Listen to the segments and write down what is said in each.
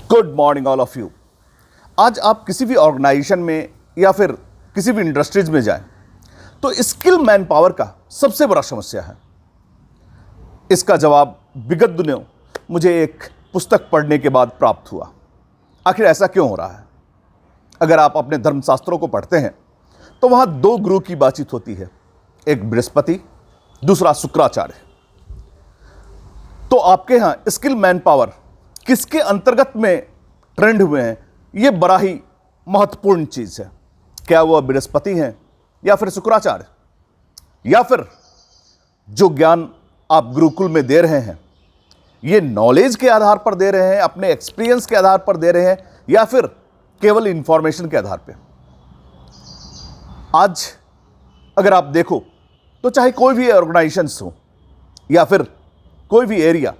Good morning all of you. आज आप किसी भी ऑर्गेनाइजेशन में या फिर किसी भी इंडस्ट्रीज में जाएं तो स्किल मैन पावर का सबसे बड़ा समस्या है। इसका जवाब विगत दिनों मुझे एक पुस्तक पढ़ने के बाद प्राप्त हुआ। आखिर ऐसा क्यों हो रहा है? अगर आप अपने धर्मशास्त्रों को पढ़ते हैं तो वहां दो गुरु की बातचीत होती है, एक बृहस्पति, दूसरा शुक्राचार्य। तो आपके यहां स्किल मैन पावर किसके अंतर्गत में ट्रेंड हुए हैं, यह बड़ा ही महत्वपूर्ण चीज है। क्या वह बृहस्पति हैं या फिर शुक्राचार्य, या फिर जो ज्ञान आप गुरुकुल में दे रहे हैं ये नॉलेज के आधार पर दे रहे हैं, अपने एक्सपीरियंस के आधार पर दे रहे हैं, या फिर केवल इंफॉर्मेशन के आधार पर? आज अगर आप देखो तो चाहे कोई भी ऑर्गेनाइजेशंस हो या फिर कोई भी एरिया,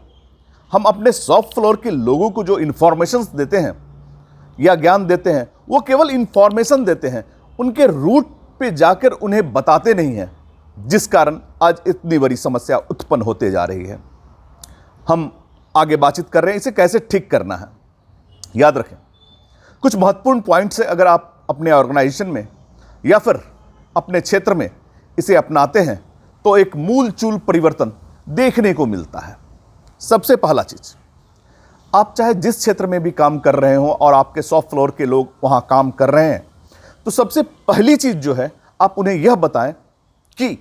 हम अपने शॉप फ्लोर के लोगों को जो इंफॉर्मेशंस देते हैं या ज्ञान देते हैं वो केवल इंफॉर्मेशन देते हैं, उनके रूट पे जाकर उन्हें बताते नहीं हैं, जिस कारण आज इतनी बड़ी समस्या उत्पन्न होते जा रही है। हम आगे बातचीत कर रहे हैं इसे कैसे ठीक करना है। याद रखें, कुछ महत्वपूर्ण पॉइंट्स है, अगर आप अपने ऑर्गेनाइजेशन में या फिर अपने क्षेत्र में इसे अपनाते हैं तो एक मूल चूल परिवर्तन देखने को मिलता है। सबसे पहला चीज, आप चाहे जिस क्षेत्र में भी काम कर रहे हो और आपके शॉप फ्लोर के लोग वहां काम कर रहे हैं, तो सबसे पहली चीज जो है, आप उन्हें यह बताएं कि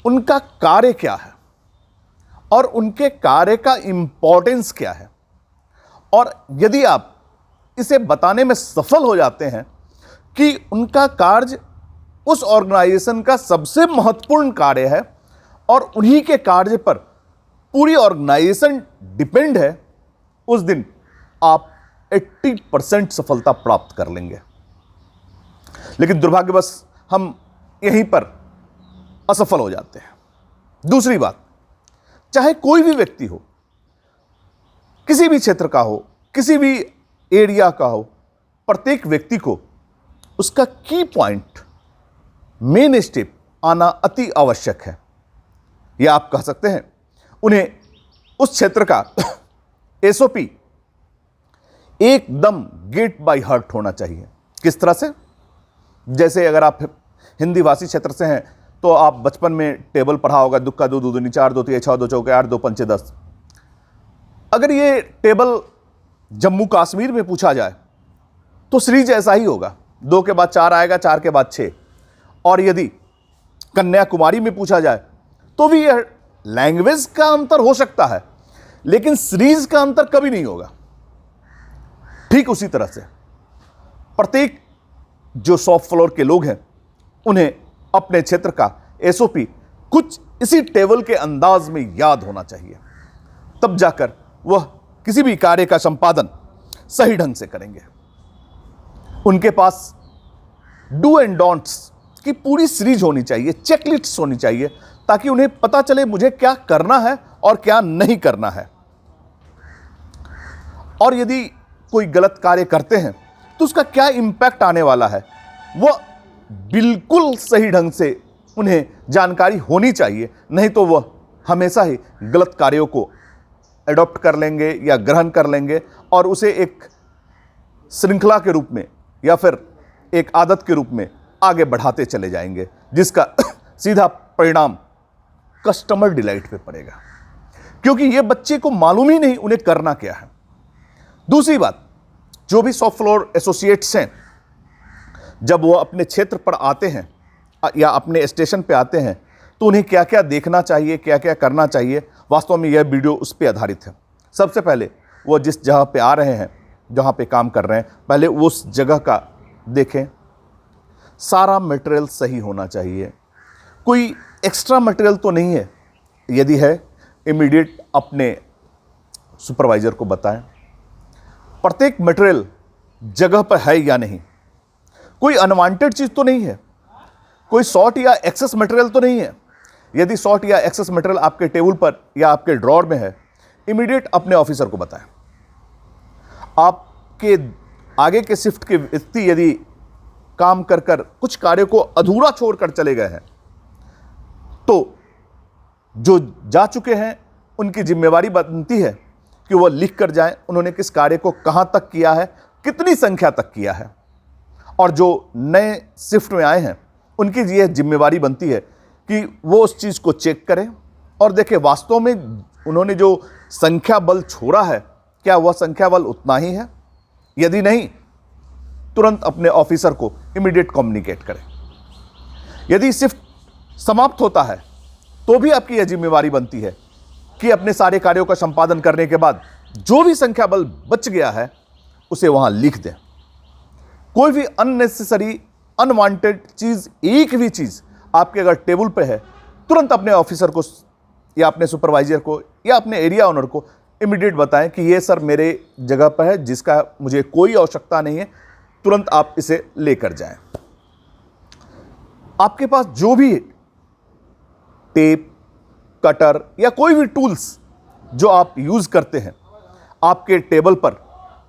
उनका कार्य क्या है और उनके कार्य का इंपॉर्टेंस क्या है। और यदि आप इसे बताने में सफल हो जाते हैं कि उनका कार्य उस ऑर्गेनाइजेशन का सबसे महत्वपूर्ण कार्य है और उन्हीं के कार्य पर पूरी ऑर्गेनाइजेशन डिपेंड है, उस दिन आप 80% सफलता प्राप्त कर लेंगे। लेकिन दुर्भाग्यवश हम यहीं पर असफल हो जाते हैं। दूसरी बात, चाहे कोई भी व्यक्ति हो, किसी भी क्षेत्र का हो, किसी भी एरिया का हो, प्रत्येक व्यक्ति को उसका की पॉइंट, मेन स्टेप आना अति आवश्यक है। या आप कह सकते हैं उन्हें उस क्षेत्र का एसओपी एकदम गेट बाय हार्ट होना चाहिए। किस तरह से? जैसे अगर आप हिंदी भाषी क्षेत्र से हैं तो आप बचपन में टेबल पढ़ा होगा, दुक्का दो, दो दूनी चार, दो तिया छह, दो चौके आठ, दो पंचे 10। अगर ये टेबल जम्मू कश्मीर में पूछा जाए तो सीरीज ऐसा ही होगा, 2 के बाद 4 आएगा, 4 के बाद 6। और यदि कन्याकुमारी में पूछा जाए तो भी यह लैंग्वेज का अंतर हो सकता है, लेकिन सीरीज का अंतर कभी नहीं होगा। ठीक उसी तरह से प्रत्येक जो शॉप फ्लोर के लोग हैं उन्हें अपने क्षेत्र का एसओपी कुछ इसी टेबल के अंदाज में याद होना चाहिए, तब जाकर वह किसी भी कार्य का संपादन सही ढंग से करेंगे। उनके पास डू एंड डोंट्स की पूरी सीरीज होनी चाहिए, चेकलिस्ट होनी चाहिए, ताकि उन्हें पता चले मुझे क्या करना है और क्या नहीं करना है। और यदि कोई गलत कार्य करते हैं तो उसका क्या इंपैक्ट आने वाला है, वह बिल्कुल सही ढंग से उन्हें जानकारी होनी चाहिए। नहीं तो वह हमेशा ही गलत कार्यों को एडॉप्ट कर लेंगे या ग्रहण कर लेंगे और उसे एक श्रृंखला के रूप में या फिर एक आदत के रूप में आगे बढ़ाते चले जाएंगे, जिसका सीधा परिणाम कस्टमर डिलाइट पे पड़ेगा, क्योंकि यह बच्चे को मालूम ही नहीं उन्हें करना क्या है। दूसरी बात, जो भी शॉप फ्लोर एसोसिएट्स हैं, जब वो अपने क्षेत्र पर आते हैं या अपने स्टेशन पे आते हैं तो उन्हें क्या क्या देखना चाहिए, क्या क्या करना चाहिए, वास्तव में यह वीडियो उस पर आधारित है। सबसे पहले वो जिस जगह पे आ रहे हैं, जहाँ पे काम कर रहे हैं, पहले उस जगह का देखें। सारा मटेरियल सही होना चाहिए, कोई एक्स्ट्रा मटेरियल तो नहीं है। यदि है, इमीडिएट अपने सुपरवाइजर को बताएं प्रत्येक मटेरियल जगह पर है या नहीं, कोई अनवांटेड चीज तो नहीं है, कोई शॉर्ट या एक्सेस मटेरियल तो नहीं है। यदि शॉर्ट या एक्सेस मटेरियल आपके टेबल पर या आपके ड्रॉर में है, इमीडिएट अपने ऑफिसर को बताएं। आपके आगे के शिफ्ट के व्यक्ति यदि काम कर कुछ कार्य को अधूरा छोड़कर चले गए हैं तो जो जा चुके हैं उनकी जिम्मेवारी बनती है कि वह लिख कर जाएं उन्होंने किस कार्य को कहां तक किया है, कितनी संख्या तक किया है। और जो नए शिफ्ट में आए हैं उनकी यह जिम्मेवारी बनती है कि वो उस चीज़ को चेक करें और देखें वास्तव में उन्होंने जो संख्या बल छोड़ा है क्या वह संख्या बल उतना ही है। यदि नहीं, तुरंत अपने ऑफिसर को इमीडिएट कम्युनिकेट करें। यदि शिफ्ट समाप्त होता है तो भी आपकी यह जिम्मेवारी बनती है कि अपने सारे कार्यों का संपादन करने के बाद जो भी संख्या बल बच गया है उसे वहां लिख दें। कोई भी अननेसेसरी अनवांटेड चीज, एक भी चीज आपके अगर टेबल पे है, तुरंत अपने ऑफिसर को या अपने सुपरवाइजर को या अपने एरिया ओनर को इमीडिएट बताएं कि ये सर मेरे जगह पर है, जिसका मुझे कोई आवश्यकता नहीं है, तुरंत आप इसे लेकर जाएं। आपके पास जो भी टेप, कटर या कोई भी टूल्स जो आप यूज करते हैं, आपके टेबल पर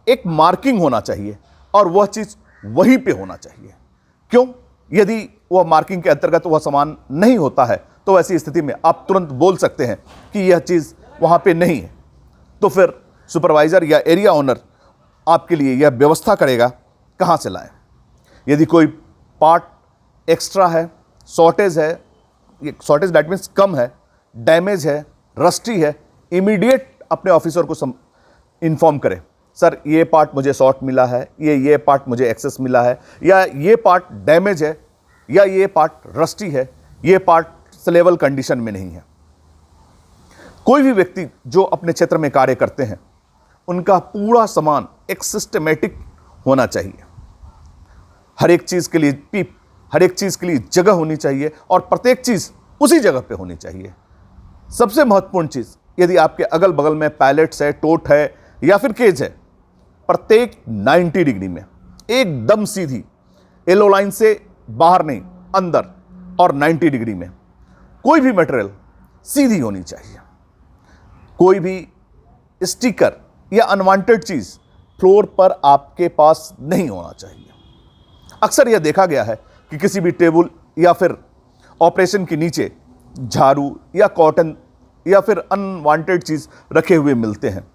एक मार्किंग होना चाहिए और वह चीज वहीं पे होना चाहिए। क्यों? यदि वह मार्किंग के अंतर्गत वह सामान नहीं होता है तो ऐसी स्थिति में आप तुरंत बोल सकते हैं कि यह चीज वहां पे नहीं है, तो फिर सुपरवाइजर या एरिया ओनर आपके लिए यह व्यवस्था करेगा कहां से लाएं। यदि कोई पार्ट एक्स्ट्रा है, शॉर्टेज है, शॉर्टेज दैट मीन्स कम है, डैमेज है, रस्टी है, इमीडिएट अपने ऑफिसर को इन्फॉर्म करें, सर ये पार्ट मुझे शॉर्ट मिला है, ये पार्ट मुझे एक्सेस मिला है, या ये पार्ट डैमेज है, या ये पार्ट रस्टी है, ये पार्ट स्लेबल कंडीशन में नहीं है। कोई भी व्यक्ति जो अपने क्षेत्र में कार्य करते हैं उनका पूरा सामान एक सिस्टमेटिक होना चाहिए। हर एक चीज के लिए पीप, हर एक चीज के लिए जगह होनी चाहिए और प्रत्येक चीज उसी जगह पे होनी चाहिए। सबसे महत्वपूर्ण चीज, यदि आपके अगल बगल में पैलेट्स है, टोट है या फिर केज है, प्रत्येक 90 डिग्री में एकदम सीधी, येलो लाइन से बाहर नहीं, अंदर, और 90 डिग्री में कोई भी मटेरियल सीधी होनी चाहिए। कोई भी स्टिकर या अनवांटेड चीज फ्लोर पर आपके पास नहीं होना चाहिए। अक्सर यह देखा गया है कि किसी भी टेबल या फिर ऑपरेशन के नीचे झाड़ू या कॉटन या फिर अनवांटेड चीज रखे हुए मिलते हैं।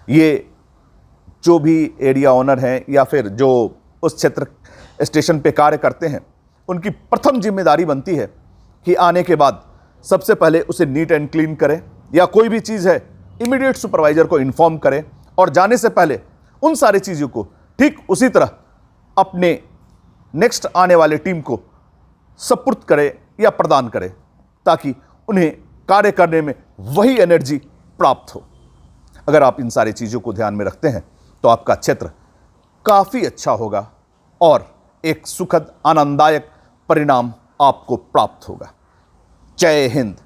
ये जो भी एरिया ओनर हैं या फिर जो उस क्षेत्र स्टेशन पे कार्य करते हैं, उनकी प्रथम जिम्मेदारी बनती है कि आने के बाद सबसे पहले उसे नीट एंड क्लीन करें, या कोई भी चीज़ है इमीडिएट सुपरवाइजर को इन्फॉर्म करें और जाने से पहले उन सारी चीज़ों को ठीक उसी तरह अपने नेक्स्ट आने वाले टीम को सपुर्द करे या प्रदान करे, ताकि उन्हें कार्य करने में वही एनर्जी प्राप्त हो। अगर आप इन सारी चीज़ों को ध्यान में रखते हैं तो आपका क्षेत्र काफ़ी अच्छा होगा और एक सुखद आनंददायक परिणाम आपको प्राप्त होगा। जय हिंद।